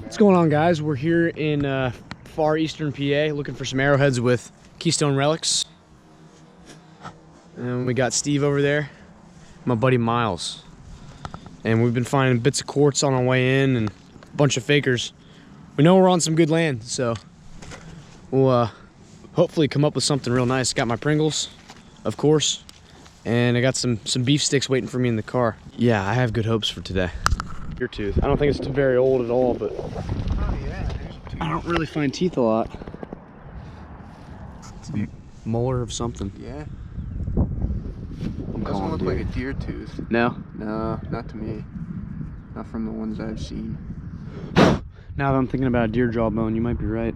What's going on, guys? We're here in far eastern PA looking for some arrowheads with keystone relics. And we got Steve over there, my buddy Miles. And we've been finding bits of quartz on our way in and a bunch of fakers. We know we're on some good land, so we'll hopefully come up with something real nice. Got my Pringles, of course, and I got some beef sticks waiting for me in the car. Yeah, I have good hopes for today. Your tooth. I don't think it's very old at all, but oh yeah, I don't really find teeth a lot. It's a molar of something. Yeah. I'm Doesn't look deer. like a deer tooth. No? No, not to me. Not from the ones I've seen. Now that I'm thinking about a deer jawbone, you might be right.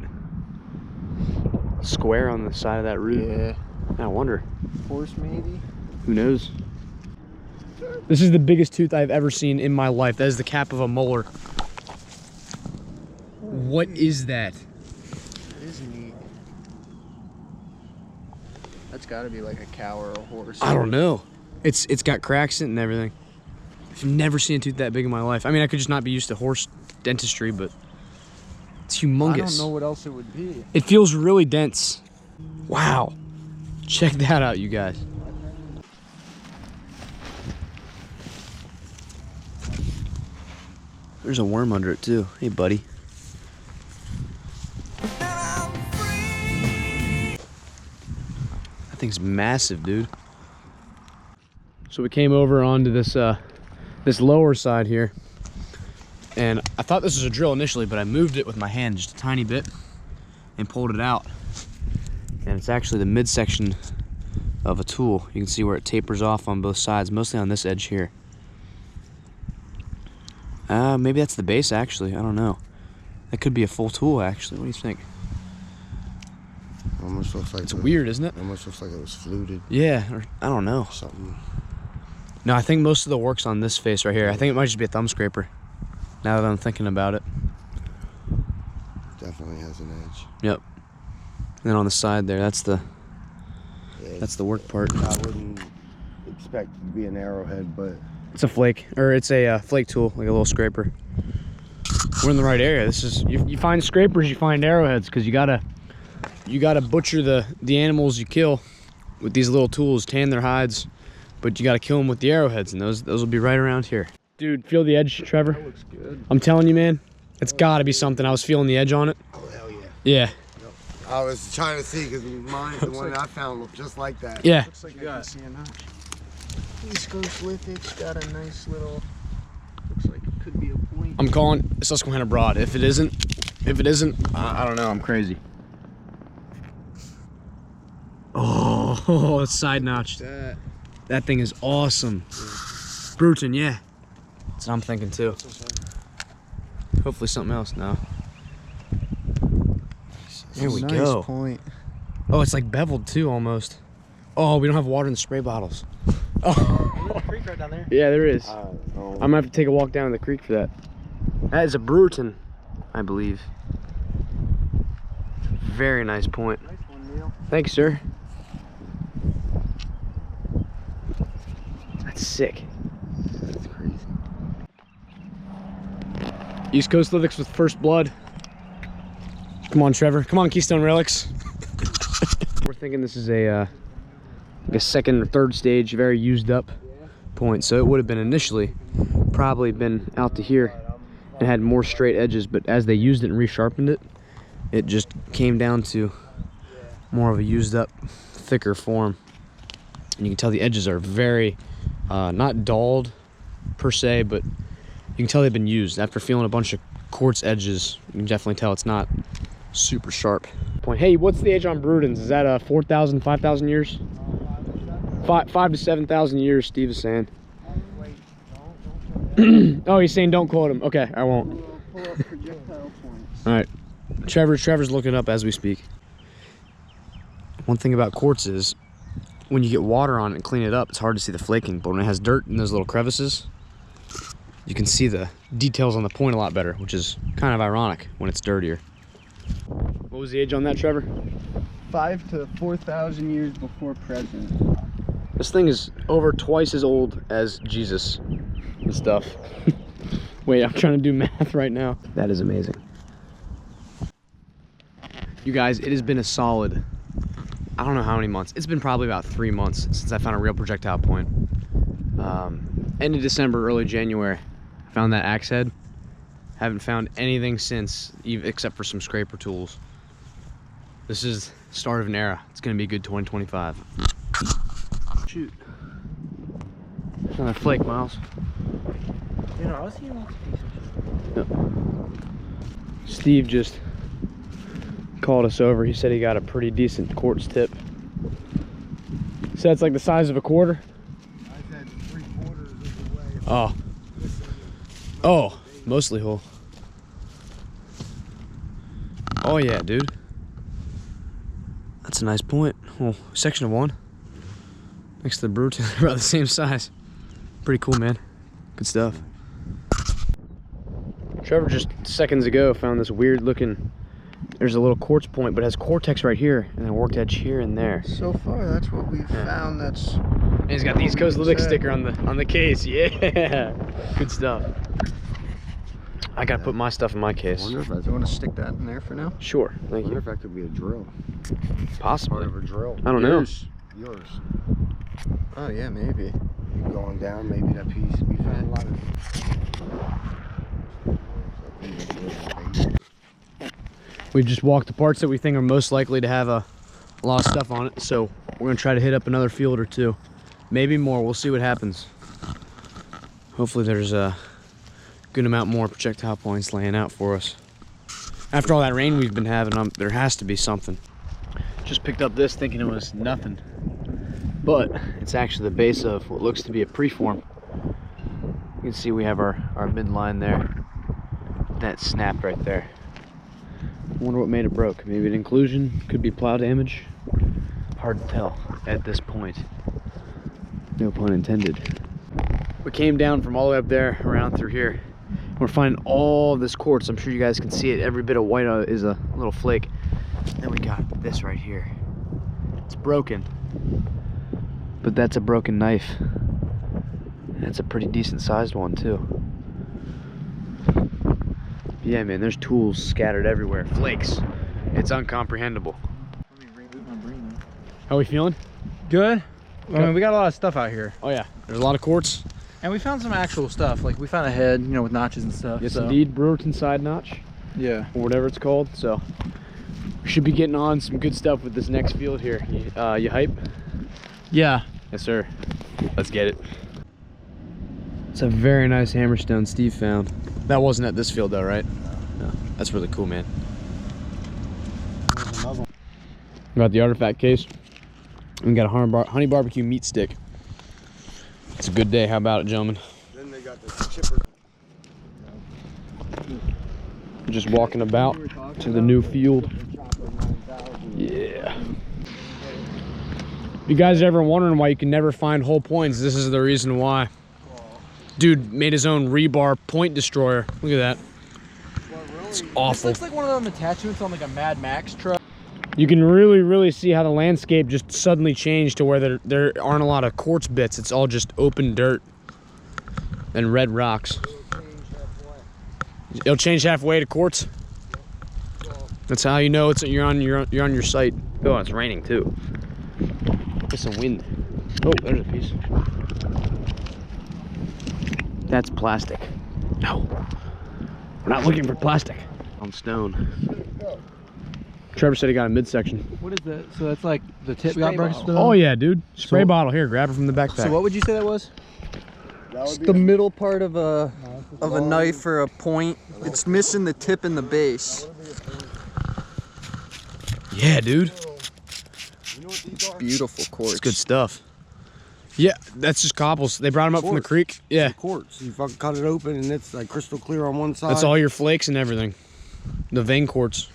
Square on the side of that root. Yeah. I wonder. Horse maybe? Who knows? This is the biggest tooth I've ever seen in my life. That is the cap of a molar. What is that? It is neat. That's gotta be like a cow or a horse. I don't know. It's got cracks in it and everything. I've never seen a tooth that big in my life. I mean, I could just not be used to horse dentistry, but it's humongous. I don't know what else it would be. It feels really dense. Wow. Check that out, you guys. There's a worm under it too. Hey, buddy. That thing's massive, dude. So we came over onto this this lower side here, and I thought this was a drill initially, but I moved it with my hand just a tiny bit and pulled it out. And it's actually the midsection of a tool. You can see where it tapers off on both sides, mostly on this edge here. Maybe that's the base, actually. I don't know. That could be a full tool, actually. What do you think? Almost looks like it's weird, isn't it? Almost looks like it was fluted. Yeah, or I don't know. Something. No, I think most of the work's on this face right here. I think it might just be a thumb scraper. Now that I'm thinking about it. Definitely has an edge. Yep. And then on the side there, that's the work part. I wouldn't expect it to be an arrowhead, but it's a flake, or it's a flake tool, like a little scraper. We're in the right area. This is you find scrapers, you find arrowheads, because you gotta butcher the animals you kill with these little tools, tan their hides, but you gotta kill them with the arrowheads, and those will be right around here. Dude, feel the edge, Trevor? That looks good. I'm telling you, man, it's gotta be something. I was feeling the edge on it. oh hell yeah. Yeah. I was trying to see because mine, the one that I found, looked just like that. Yeah. Looks like I can see a notch. East Coast Lithics got a nice little. Looks like it could be a point. I'm calling Susquehanna Broad. If it isn't, I don't know. I'm crazy. Oh, it's side notched. That thing is awesome. Bruton, yeah. That's what I'm thinking too. Hopefully something else now. There we nice go. Point. Oh, it's like beveled too, almost. Oh, we don't have water in the spray bottles. Oh. There's a creek right down there. Yeah, there is. Oh. I'm gonna have to take a walk down the creek for that. That is a Bruton, I believe. Very nice point. Nice one, Neil. Thanks, sir. That's sick. That's crazy. East Coast Lithics with first blood. Come on, Trevor. Come on, Keystone Relics. We're thinking this is like a second or third stage, very used up point. So it would have been initially probably been out to here and had more straight edges, but as they used it and resharpened it, it just came down to more of a used up, thicker form. And you can tell the edges are very, not dulled per se, but you can tell they've been used. After feeling a bunch of quartz edges, you can definitely tell it's not super sharp. Point. Hey, what's the age on Brudens? Is that 4,000, 5,000 years? 5 to 7,000 years, Steve is saying. Oh, he's saying don't quote him. Okay, I won't. All right, Trevor's looking up as we speak. One thing about quartz is when you get water on it and clean it up, it's hard to see the flaking, but when it has dirt in those little crevices, you can see the details on the point a lot better, which is kind of ironic when it's dirtier. What was the age on that, Trevor? 5 to 4,000 years before present. This thing is over twice as old as Jesus and stuff. Wait, I'm trying to do math right now. That is amazing. You guys, it has been a solid, I don't know how many months. It's been probably about 3 months since I found a real projectile point. End of December, early January, I found that axe head. Haven't found anything since, except for some scraper tools. This is the start of an era. It's gonna be a good 2025. Shoot. Another flake, Miles. You know, I was seeing lots of pieces. Yep. Steve just called us over. He said he got a pretty decent quartz tip. So that's like the size of a quarter? I said 3/4 of the way. Oh. Oh, mostly whole. Oh yeah, dude. That's a nice point. Oh, section of 1. Next to the brew tiller, about the same size. Pretty cool, man. Good stuff. Trevor just seconds ago found this weird looking, there's a little quartz point, but it has cortex right here and a worked edge here and there. So far, that's what we've found. That's. And he's got the East Coast Lithics sticker on the case. Yeah, good stuff. I gotta put my stuff in my case. Do you want to stick that in there for now? Sure, thank you. If that could be a drill. Possibly. Part of a drill. I don't know. Yours. Oh yeah, maybe. You going down, maybe that piece. We found a lot of. We've just walked the parts that we think are most likely to have a lot of stuff on it, so we're gonna try to hit up another field or two, maybe more. We'll see what happens. Hopefully there's a good amount more projectile points laying out for us. After all that rain we've been having, there has to be something. Just picked up this thinking it was nothing, but it's actually the base of what looks to be a preform. You can see we have our midline there. That snapped right there. I wonder what made it broke. Maybe an inclusion, could be plow damage. Hard to tell at this point. No pun intended. We came down from all the way up there around through here. We're finding all this quartz. I'm sure you guys can see it. Every bit of white is a little flake. Then we got this right here. It's broken, but that's a broken knife. That's a pretty decent sized one too. Yeah, man, there's tools scattered everywhere. Flakes. It's uncomprehendable. Let me reboot my brain. How are we feeling? Good. I mean, we got a lot of stuff out here, Oh yeah, there's a lot of quartz. and we found some actual stuff. Like we found a head, you know, with notches and stuff. Yes, so. indeed, Brewerton side notch, Yeah. or whatever it's called. So we should be getting on some good stuff with this next field here. You hype? Yeah. Yes, sir. Let's get it. It's a very nice hammerstone Steve found. That wasn't at this field though, right? No. That's really cool, man. Got the artifact case. We got a honey barbecue meat stick. It's a good day. How about it, gentlemen? Then they got the chipper. Just walking about to the new field. Yeah. If you guys are ever wondering why you can never find whole points, this is the reason why. Dude made his own rebar point destroyer. Look at that. It's This awful. looks like one of them attachments on like a Mad Max truck. You can really see how the landscape just suddenly changed to where there aren't a lot of quartz bits. It's all just open dirt and red rocks. It'll change halfway to quartz. That's how you know you're on your site. Oh, it's raining too. Get some wind. Oh, there's a piece. That's plastic. No, we're not looking for plastic on stone. Trevor said he got a midsection. What is that? So that's like the tip Spray got burned. bottle. Oh yeah, dude. Spray So- bottle here. Grab it from the backpack. So what would you say that was? That It's would be the a- middle part of a knife or a point. It's missing the tip and the base. Yeah, dude. You know what these are? Beautiful quartz. It's good stuff. Yeah, that's just coppels. They brought them up from the Quartz. creek. Yeah, Quartz. You fucking cut it open and it's like crystal clear on one side. that's all your flakes and everything. The vein quartz.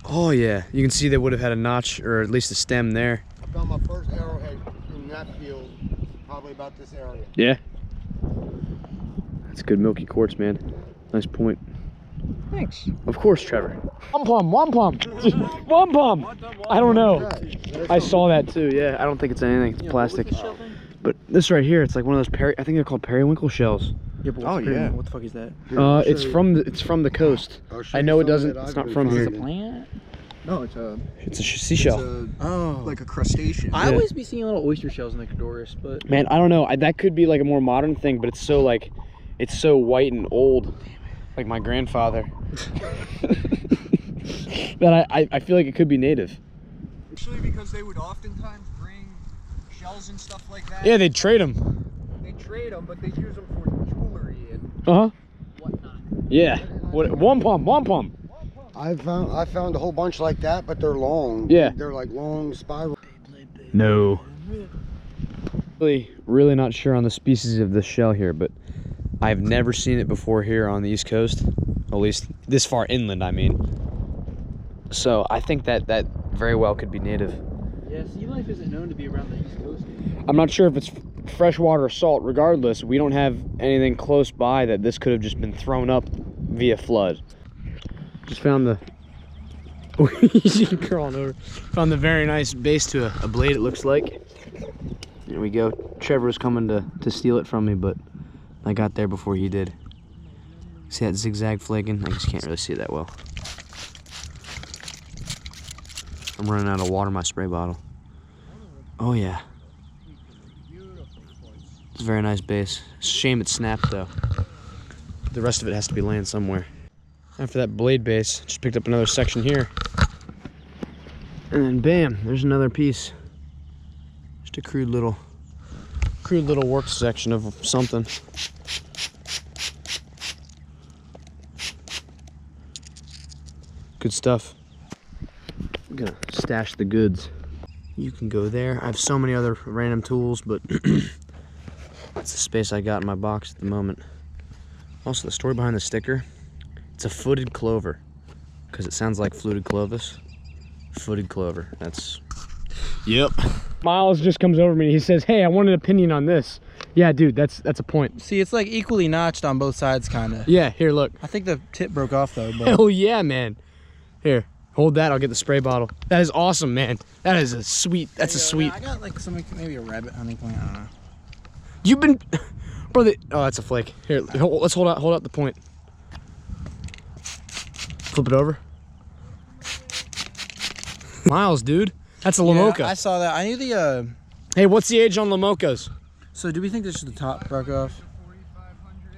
Oh yeah, you can see they would have had a notch or at least a stem there. I found my first arrowhead in that field, probably about this area. Yeah. That's good milky quartz, man. Nice point. Thanks. Of course, Trevor. Wampum. Wampum. I don't know. I saw that too. Yeah, I don't think it's anything. It's plastic. But this right here, it's like one of those I think they're called periwinkle shells. Yeah, but Oh, what's yeah. What the fuck is that? It's from the coast. I know it doesn't. It's not from here. It's a plant? No, it's a It's a seashell. like a crustacean. I always be seeing little oyster shells in the Cadorus, but Man, I don't know. That could be like a more modern thing, but it's so like, it's so white and old, like my grandfather. That I feel like it could be native. Actually, because they would oftentimes bring shells and stuff like that. Yeah, they'd trade them. They trade them, but they use them for jewelry and Uh huh. whatnot. Yeah. What? Wampum. I found a whole bunch like that, but they're long. Yeah. They're like long spiral. No. Really not sure on the species of this shell here, but I've never seen it before here on the East Coast, at least this far inland, I mean. So I think that very well could be native. yeah, sea life isn't known to be around the East Coast. I'm not sure if it's freshwater or salt. Regardless, we don't have anything close by that this could have just been thrown up via flood. Just found the crawling over. Found the very nice base to a blade, it looks like. There we go. Trevor was coming to steal it from me, but I got there before he did. See that zigzag flaking? I just can't really see it that well. I'm running out of water in my spray bottle. Oh yeah. It's a very nice base. Shame it snapped though. The rest of it has to be laying somewhere. After that blade base, just picked up another section here. And then bam, there's another piece. Just a crude little work section of something. Good stuff. I'm gonna stash the goods. You can go there. I have so many other random tools, but that's the space I got in my box at the moment. Also, the story behind the sticker, it's a footed clover, because it sounds like fluted clovis. Footed clover, that's... Yep. Miles just comes over to me and he says, hey, I want an opinion on this. Yeah, dude, that's a point. See, it's like equally notched on both sides, kind of. Yeah, here, look. I think the tip broke off though. But Hell yeah, man. Here, hold that, I'll get the spray bottle. That is awesome, man. That is a sweet, that's a sweet... I got like something, maybe a rabbit honey point, I don't know. You've been... Bro, oh, that's a flake. Here, let's hold out the point. Flip it over. Miles, dude. That's a Lamoka. Yeah, I saw that. I knew the, Hey, what's the age on Lamokas? So do we think this is the top broke off?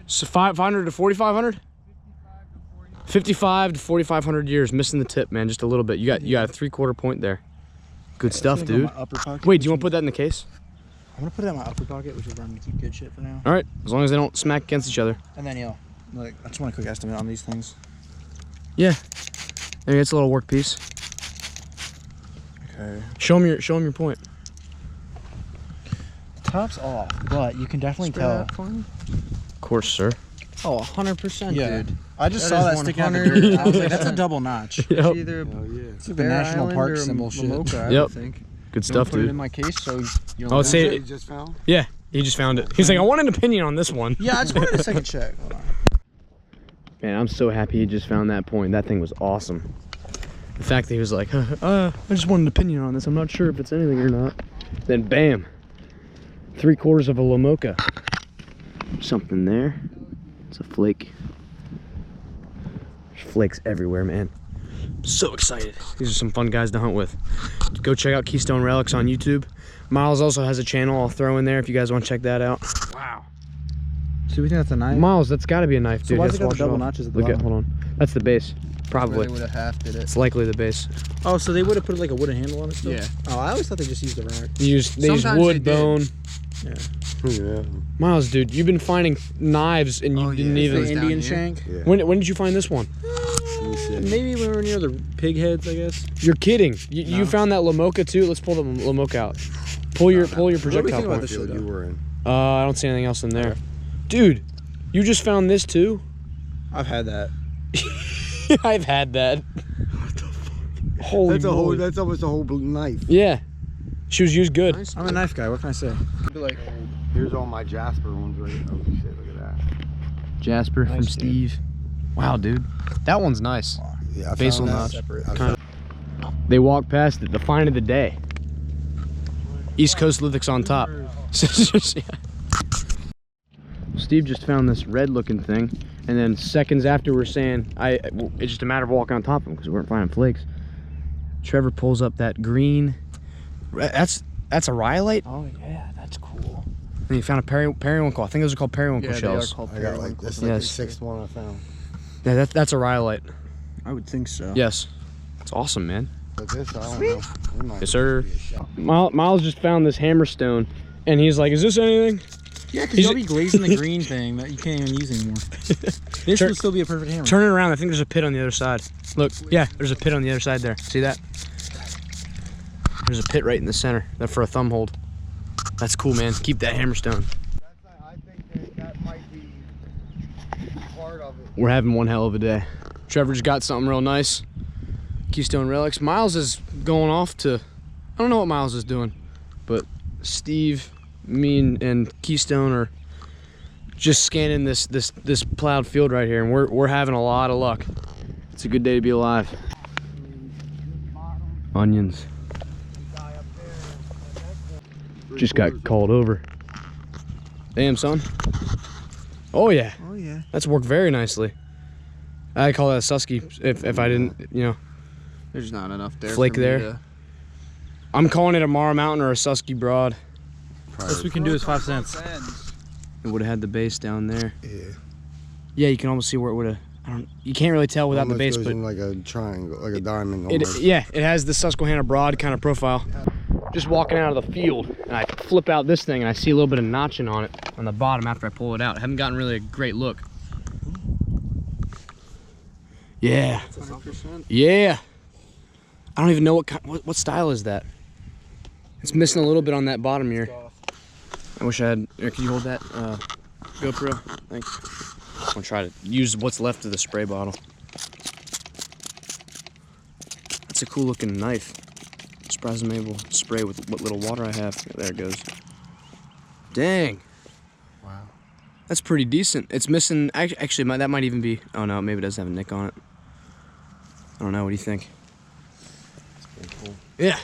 So 500 to 4,500? 55 to 4,500 years, missing the tip, man, just a little bit. You got a 3/4 point there. Good stuff, dude. Wait, do you want to put that in the case? I'm gonna put it in my upper pocket, which is where I'm gonna keep good shit for now. All right, as long as they don't smack against each other. And then like I just want a quick estimate on these things. Yeah. There, it's a little work piece. Okay. Show him your point. Top's off, but you can definitely tell. Of course, sir. Oh, 100%, Yeah. dude. I just That saw is that sticking out the 100. dirt. I was like, that's a double notch. Yep. It's either It's like the Bear national Island park or symbol shit. Lamoka, I Yep. would think. Good Don't stuff, put it in dude. my case, so you don't Oh, know. say You it. just found? Yeah, he just found it. He's like, I want an opinion on this one. Yeah, I just wanted a second check. Hold on. Man, I'm so happy he just found that point. That thing was awesome. The fact that he was like, I just want an opinion on this. I'm not sure if it's anything or not. Then bam, 3/4 of a Lamoka. Something there. It's a flake. There's flakes everywhere, man. I'm so excited. These are some fun guys to hunt with. Go check out Keystone Relics on YouTube. Miles also has a channel I'll throw in there if you guys want to check that out. Wow. So we think that's a knife? Miles, that's got to be a knife, So dude. why Let's does it got wash the double off. notches at the Look at, bottom? hold on. That's the base. Probably. They would have half did it. It's likely the base. Oh, so they would have put like a wooden handle on it still? Yeah. Oh, I always thought they just used a rack. They use Sometimes wood, they did. bone. Yeah. Yeah. Miles, dude, you've been finding knives and you Oh, didn't yeah. even. The down Indian here. shank? Yeah. When did you find this one? Maybe when we were near the pig heads, I guess. You're kidding. You No. found that Lamoka too? Let's pull the Lamoka out. Pull your What do we projectile think about point. this shit, Field you though? were in. I don't see anything else in there. Dude, you just found this too? I've had that. I've had that. What the fuck? Holy moly. That's almost a whole knife. Yeah. She was used good. Nice. I'm a knife guy. What can I say? Be like, Here's all my Jasper ones right. Oh shit! Look at that. Jasper from Nice, dude. Steve. Wow, dude. That one's nice. Yeah, I Basal found that notch. separate. Kind of. They walk past it, the find of the day. East Coast Lithics on top. Still Steve just found this red looking thing, and then seconds after we're saying, it's just a matter of walking on top of them because we weren't finding flakes. Trevor pulls up that green. That's a rhyolite? Oh yeah, that's cool. And he found a periwinkle. I think those are called periwinkle shells. I got like this is like the 6th one I found. Yeah, that's a rhyolite. I would think so. Yes. It's awesome, man. But this, I don't know. It might Yes, sir. be a shot. Miles just found this hammerstone, and he's like, is this anything? Yeah, because you'll be glazing the green thing that you can't even use anymore. This would still be a perfect hammer. Turn it around. I think there's a pit on the other side. Look, yeah, there's a pit on the other side there. See that? There's a pit right in the center. That for a thumb hold. That's cool, man. Keep that hammerstone. I think that might be part of it. We're having one hell of a day. Trevor just got something real nice. Keystone Relics. Miles is going off to, I don't know what Miles is doing, but Steve, me, and Keystone are just scanning this plowed field right here, and we're having a lot of luck. It's a good day to be alive. Onions. Just got called over. Damn, son. Oh yeah. Oh yeah. That's worked very nicely. I call that a susky if I didn't, you know. There's not enough there. Flake for me there. to- I'm calling it a Mara Mountain or a Susky Broad. Best we can do is 5 cents. It would have had the base down there. Yeah. Yeah, you can almost see where it would have. You can't really tell without the Almost base, goes but in like a triangle, like a diamond. it, Almost. yeah, it has the Susquehanna Broad kind of profile. Just walking out of the field, and I flip out this thing, and I see a little bit of notching on it on the bottom after I pull it out. I haven't gotten really a great look. Yeah. 100%. Yeah. I don't even know what style is that. It's missing a little bit on that bottom here. I wish I had. Here, can you hold that GoPro? Thanks. I'm gonna try to use what's left of the spray bottle. That's a cool looking knife. I'm surprised I'm able to spray with what little water I have. There it goes. Dang. Wow. That's pretty decent. It's missing. Actually, that might even be. Oh no, maybe it does have a nick on it. I don't know. What do you think? It's pretty cool. Yeah.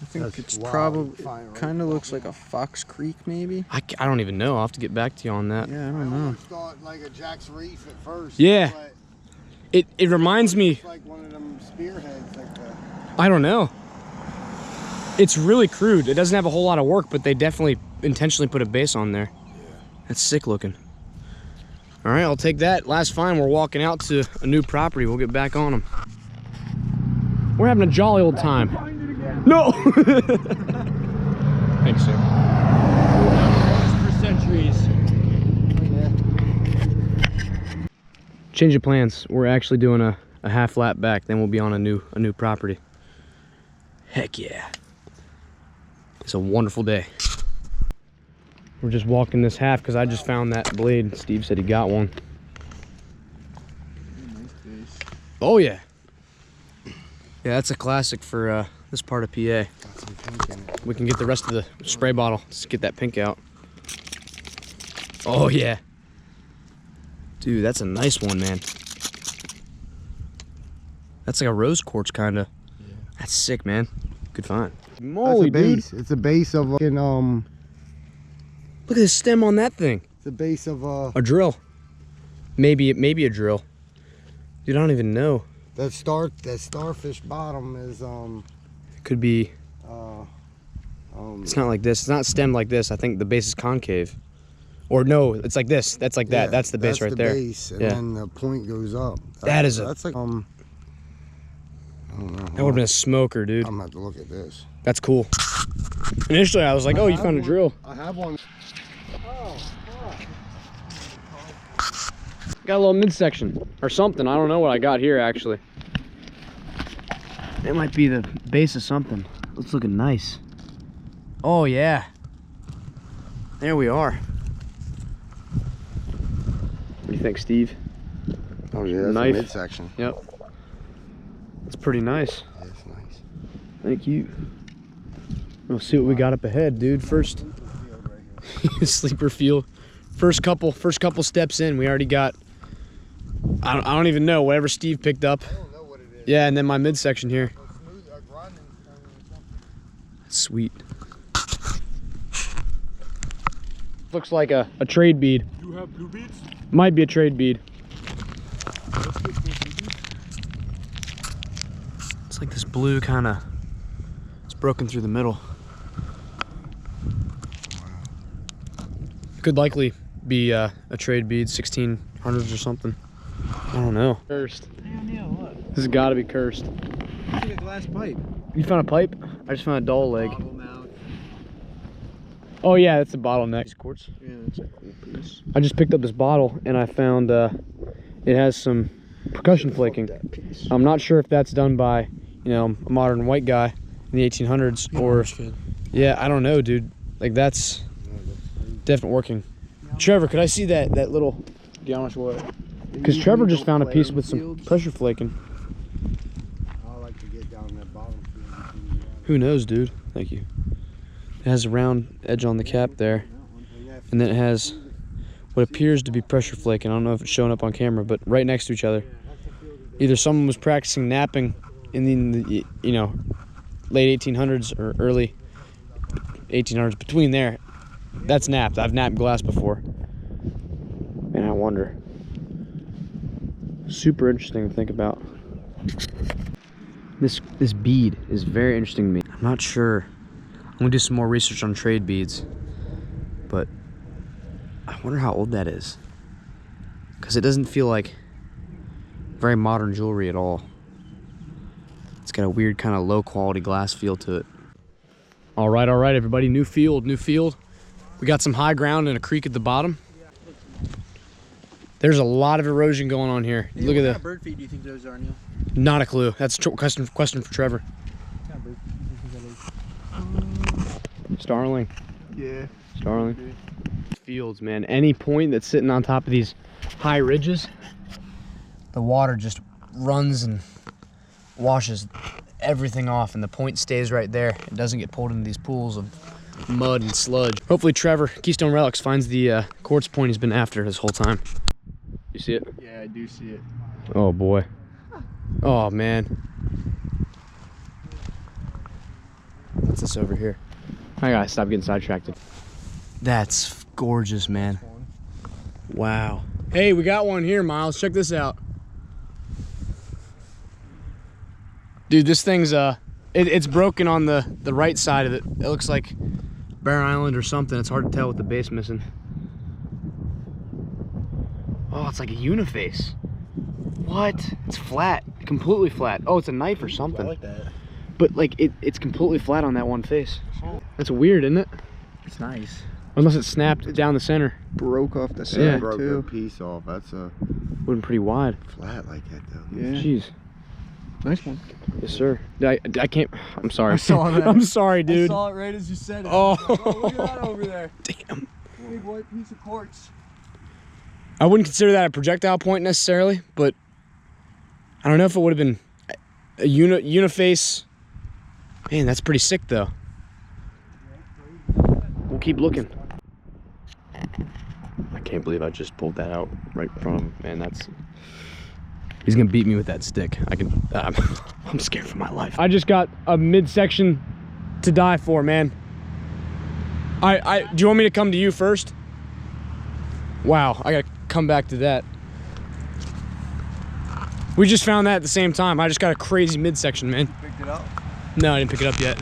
I think That's it's wild. probably Fine, right? kind of looks like a Fox Creek, maybe. I don't even know. I'll have to get back to you on that. Yeah, I I don't know. always thought like a Jack's Reef at first. Yeah. But It reminds me. it's like one of them spearheads like that. I don't know. It's really crude. It doesn't have a whole lot of work, but they definitely intentionally put a base on there. That's sick looking. All right, I'll take that. Last find, we're walking out to a new property. We'll get back on them. We're having a jolly old time. No! Thanks, sir. For centuries. Change of plans. We're actually doing a half lap back, then we'll be on a new property. Heck yeah. It's a wonderful day. We're just walking this half because I just found that blade. Steve said he got one. Oh yeah. Yeah, that's a classic for this part of PA. Got some pink in it. We can get the rest of the spray bottle. Let's get that pink out. Oh yeah. Dude, that's a nice one, man. That's like a rose quartz kinda. Yeah. That's sick, man. Good find. Moly, That's a dude. base. It's a base of fucking Look at the stem on that thing. It's a base of A drill. Maybe a drill. Dude, I don't even know. that starfish bottom is Could be. It's It's not like this. It's not stemmed like this. I think the base is concave. Or no, it's like this. That's like that. That's the base right there. Base, and Yeah. then the point goes up. That's like I don't know. That would have been a smoker, dude. I'm gonna have to look at this. That's cool. Initially, I was like, oh, you found a drill. I have one. Got a little midsection or something. I don't know what I got here, actually. It might be the base of something. It's looking nice. Oh, yeah. There we are. What do you think, Steve? Oh yeah, that's Knife. a midsection. Yep. It's pretty nice. Yeah, it's nice. Thank you. We'll see what we got up ahead, dude. First, sleeper field. First couple steps in, we already got. I don't even know, whatever Steve picked up. I don't know what it is. Yeah, and then my midsection here. A grinding stone or something. Sweet. Looks like a trade bead. You have blue beads? Might be a trade bead. It's like this blue kind of, it's broken through the middle. Could likely be a trade bead, 1600s or something. I don't know. Cursed. This has got to be cursed. It's like a glass pipe. You found a pipe? I just found a doll leg. Oh yeah, that's a bottleneck. These quartz. Yeah, that's a cool piece. I just picked up this bottle and I found it has some percussion flaking. I'm not sure if that's done by, you know, a modern white guy in the 1800s or, yeah, I don't know, dude. Like that's definitely working. Trevor, could I see that little? Yeah, how much what? Because Trevor just found a piece with some pressure flaking. I like to get down that bottom. Who knows, dude? Thank you. It has a round edge on the cap there, and then it has what appears to be pressure flaking. I don't know if it's showing up on camera, but right next to each other. Either someone was practicing napping in the you know, late 1800s or early 1800s. Between there, that's napped. I've napped glass before, and I wonder. Super interesting to think about. This bead is very interesting to me. I'm not sure. I'm gonna do some more research on trade beads, but I wonder how old that is, because it doesn't feel like very modern jewelry at all. It's got a weird kind of low quality glass feel to it. All right, everybody, new field. We got some high ground and a creek at the bottom. There's a lot of erosion going on here. Hey, look at what the. kind of bird feed do you think those are, Neil? Not a clue. That's a question for Trevor. What kind of bird feed do you think that is? Starling. Yeah. Starling. Fields, man. Any point that's sitting on top of these high ridges, the water just runs and washes everything off, and the point stays right there. It doesn't get pulled into these pools of mud and sludge. Hopefully Trevor, Keystone Relics, finds the quartz point he's been after this whole time. You see it? Yeah, I do see it. Oh boy. Oh man. What's this over here? I gotta stop getting sidetracked. That's gorgeous, man. Wow. Hey, we got one here, Miles. Check this out. Dude, this thing's it's broken on the right side of it. It looks like Bear Island or something. It's hard to tell with the base missing. Oh, it's like a uniface. What? It's flat, completely flat. Oh, it's a knife or something. I like that. But like it's completely flat on that one face. That's weird, isn't it? It's nice. Unless it snapped down the center. Broke off the Yeah. side Broke a too. piece off. That's a Would've been pretty wide. flat like that though. Yeah. Jeez. Nice one. Yes, sir. I can't. I'm sorry. I saw that. I'm sorry, dude. I saw it right as you said it. Oh. Look at that over there. Damn. Big white piece of quartz. I wouldn't consider that a projectile point necessarily, but I don't know if it would have been a uniface. Man, that's pretty sick though. We'll keep looking. I can't believe I just pulled that out right in front of him. Man, that's... He's gonna beat me with that stick. I'm scared for my life. I just got a midsection to die for, man. Do you want me to come to you first? Wow, I gotta come back to that. We just found that at the same time. I just got a crazy midsection, man. Picked it up. No, I didn't pick it up yet.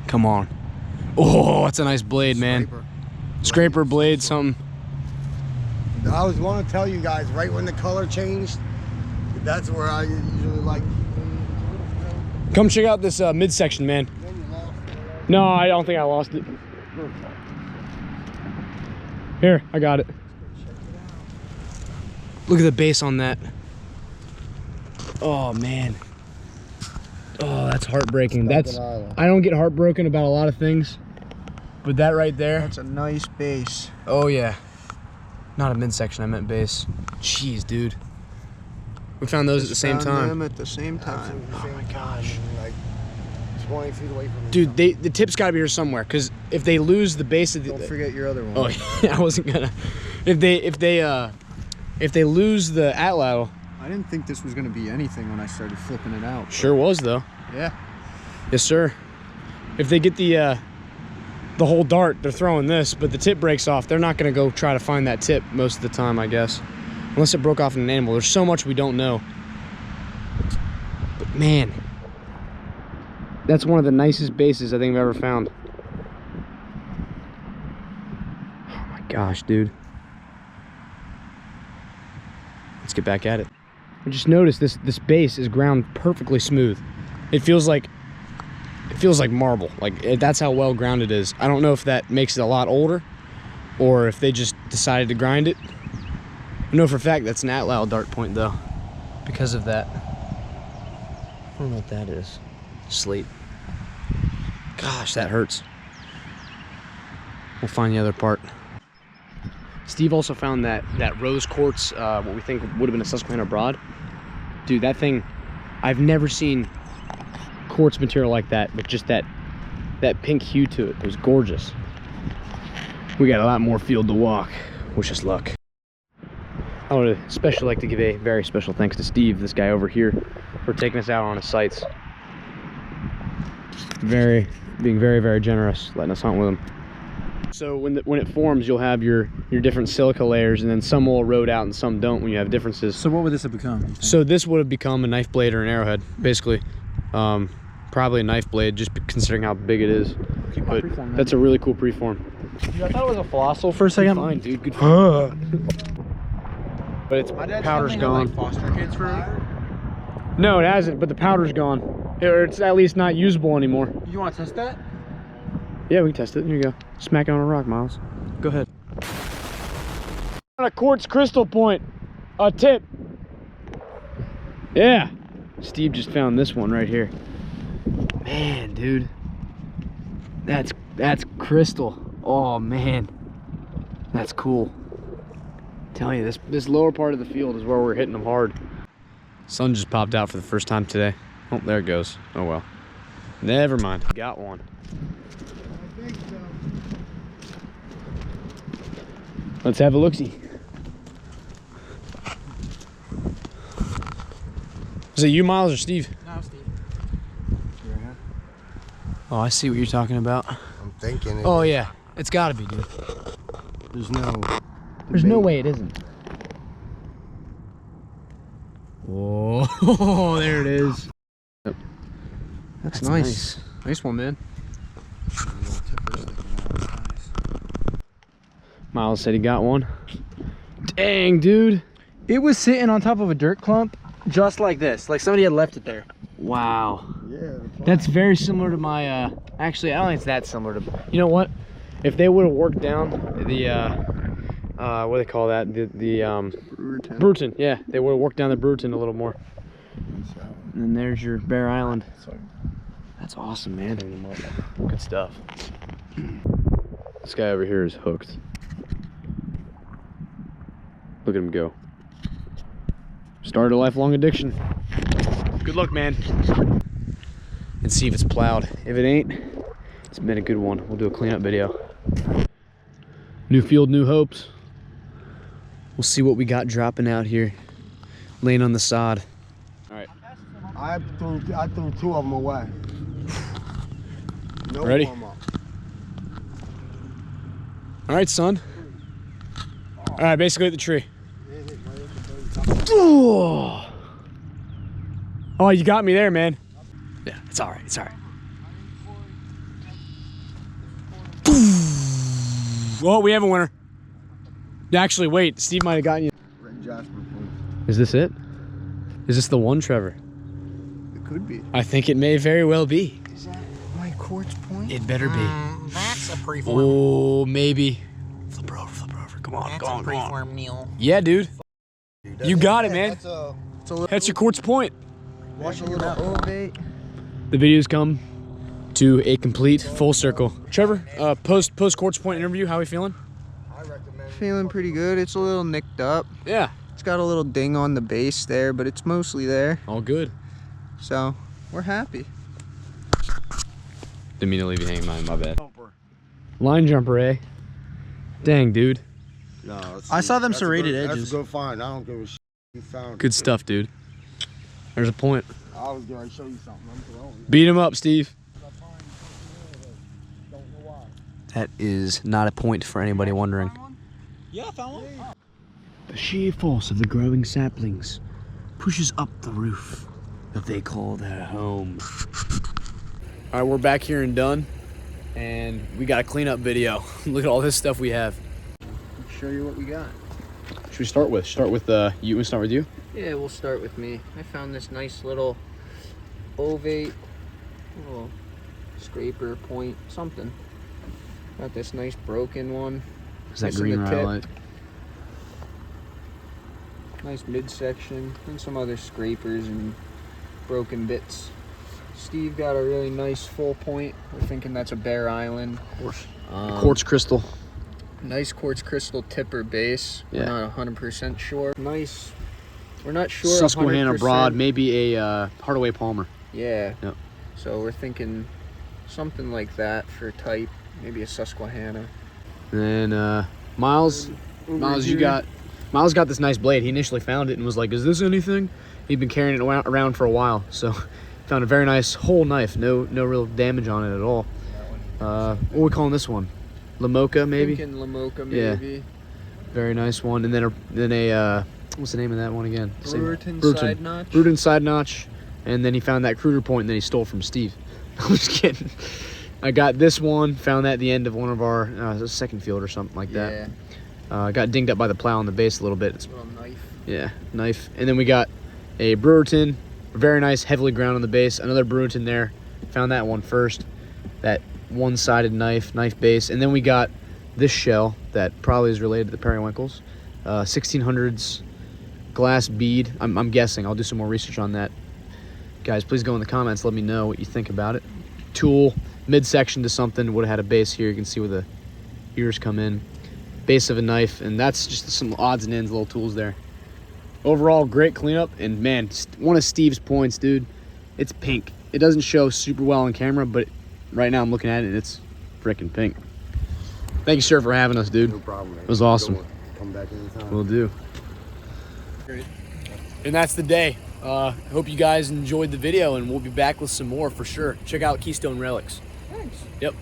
Come on. Oh, that's a nice blade, man. Scraper blade, something. I was want to tell you guys right when the color changed. That's where I usually like. Come check out this midsection, man. No, I don't think I lost it. Here, I got it. Look at the base on that. Oh man. Oh, that's heartbreaking. That's, I don't get heartbroken about a lot of things, but that right there. That's a nice base. Oh yeah. Not a midsection, I meant base. Jeez, dude. We found those at the same Found time. them at the same time. Oh my gosh. Like 20 feet away from me. Dude, the tip's gotta be here somewhere, because if they lose the base of the... Don't forget your other one. Oh, yeah, I wasn't gonna... If they lose the atlatl... I didn't think this was gonna be anything when I started flipping it out. Sure was, though. Yeah. Yes, sir. If they get the the whole dart, they're throwing this, but the tip breaks off. They're not gonna go try to find that tip most of the time, I guess. Unless it broke off in an animal. There's so much we don't know. But man, that's one of the nicest bases I think I've ever found. Oh my gosh, dude. Let's get back at it. I just noticed this base is ground perfectly smooth. It feels like marble. Like that's how well grounded it is. I don't know if that makes it a lot older or if they just decided to grind it. I know for a fact that's an Atlow dart point though, because of that. I don't know what that is. Slate. Gosh, that hurts. We'll find the other part. Steve also found that rose quartz, what we think would have been a Susquehanna broad. Dude, that thing, I've never seen quartz material like that, with just that pink hue to it. It was gorgeous. We got a lot more field to walk. Wish us luck. I would especially like to give a very special thanks to Steve, this guy over here, for taking us out on his sites. Being very, very generous, letting us hunt with him. So when it forms, you'll have your different silica layers, and then some will erode out and some don't when you have differences. So what would this have become? So this would have become a knife blade or an arrowhead, basically. Probably a knife blade, just considering how big it is. But that's a really cool preform. Dude, I thought it was a fossil for a second. Fine, dude. Good. But its powder's gone. Like foster kids for. No, it hasn't. But the powder's gone, or it's at least not usable anymore. You want to test that? Yeah, we can test it. Here you go. Smack it on a rock, Miles. Go ahead. On a quartz crystal point, a tip. Yeah. Steve just found this one right here. Man, dude. That's crystal. Oh man. That's cool. Tell you, this lower part of the field is where we're hitting them hard. Sun just popped out for the first time today. Oh, there it goes. Oh well. Never mind. Got one. Let's have a look-see. Is it you, Miles, or Steve? No, Steve. Oh, I see what you're talking about. I'm thinking. Oh yeah, it's gotta be, dude. There's no. There's no way it isn't. Whoa, there it is. That's nice. Nice one, man. Miles said he got one. Dang, dude. It was sitting on top of a dirt clump, just like this. Like somebody had left it there. Wow. Yeah. That's very similar to my, actually, I don't think it's that similar to, you know what? If they would have worked down the, what do they call that? The Bruton. Yeah, they would have worked down the Bruton a little more. And then there's your Bear Island. That's awesome, man. Good stuff. This guy over here is hooked. Look at him go. Started a lifelong addiction. Good luck, man. And see if it's plowed. If it ain't, it's been a good one. We'll do a cleanup video. New field, new hopes. We'll see what we got dropping out here, laying on the sod. All right. I threw two of them away. No Ready? warm up. All right, son. All right, basically at the tree. Oh, you got me there, man. Yeah, it's all right. It's all right. Oh, we have a winner. Actually, wait. Steve might have gotten you. Red Jasper. Is this it? Is this the one, Trevor? It could be. I think it may very well be. Is that my quartz point? It better be. That's a preform. Oh, maybe. Flip her over, flip her over. Come on, That's come on, a come on. preform Neil. Yeah, dude. You got it, man. That's That's your quartz point. Watch a little ovate. The video's come to a complete full circle. Trevor, post quartz point interview. How are we feeling? Feeling pretty good. It's a little nicked up. Yeah. It's got a little ding on the base there, but it's mostly there. All good. So we're happy. Didn't mean to leave you hanging, my bad. Line jumper, eh? Dang, dude. No, I saw them serrated That's edges. a good find. I don't give a shit. You found Good stuff, dude. There's a point. I was going to show you something. I'm throwing. Beat him up, Steve. That is not a point for anybody wondering. Yeah, I found one. The sheer force of the growing saplings pushes up the roof that they call their home. All right, we're back here and done, and we got a cleanup video. Look at all this stuff we have. I'll show you what we got. Should we start with? Start with you. We start with you. Yeah, we'll start with me. I found this nice little ovate, little scraper point, something. Got this nice broken one. Is that Missing green the tip. rhyolite? Nice midsection, and some other scrapers and broken bits. Steve got a really nice full point. We're thinking that's a Bear Island. Of course. Quartz crystal. Nice quartz crystal tipper base. Yeah. We're not 100% sure. Nice. We're not sure. Susquehanna 100%. broad, maybe a Hardaway Palmer. Yeah. Yep. So we're thinking something like that for type. Maybe a Susquehanna. And then Miles, Miles got this nice blade. He initially found it and was like, "Is this anything?" He'd been carrying it around for a while, so found a very nice whole knife. No real damage on it at all. What are we calling this one? Lamoka, maybe. Thinking Lamoka, maybe. Yeah. Very nice one. And then a what's the name of that one again? Brewerton side notch. Brewerton side notch. And then he found that Kruger point, and then he stole from Steve. I'm just kidding. I got this one. Found that at the end of one of our second field or something like that. Yeah. Got dinged up by the plow on the base a little bit. It's, Little knife. yeah, knife. And then we got a Brewerton, very nice, heavily ground on the base. Another Brewerton there. Found that one first. That one-sided knife base. And then we got this shell that probably is related to the periwinkles. 1600s glass bead. I'm guessing. I'll do some more research on that. Guys, please go in the comments. Let me know what you think about it. Tool, midsection to something. Would have had a base here. You can see where the ears come in. Base of a knife, and that's just some odds and ends, little tools there. Overall, great cleanup, and man, one of Steve's points, dude. It's pink. It doesn't show super well on camera, but right now I'm looking at it, and it's freaking pink. Thank you, sir, for having us, dude. No problem, man. It was awesome. Come back anytime. Will do. And that's the day. Hope you guys enjoyed the video, and we'll be back with some more for sure. Check out Keystone Relics. Thanks. Yep.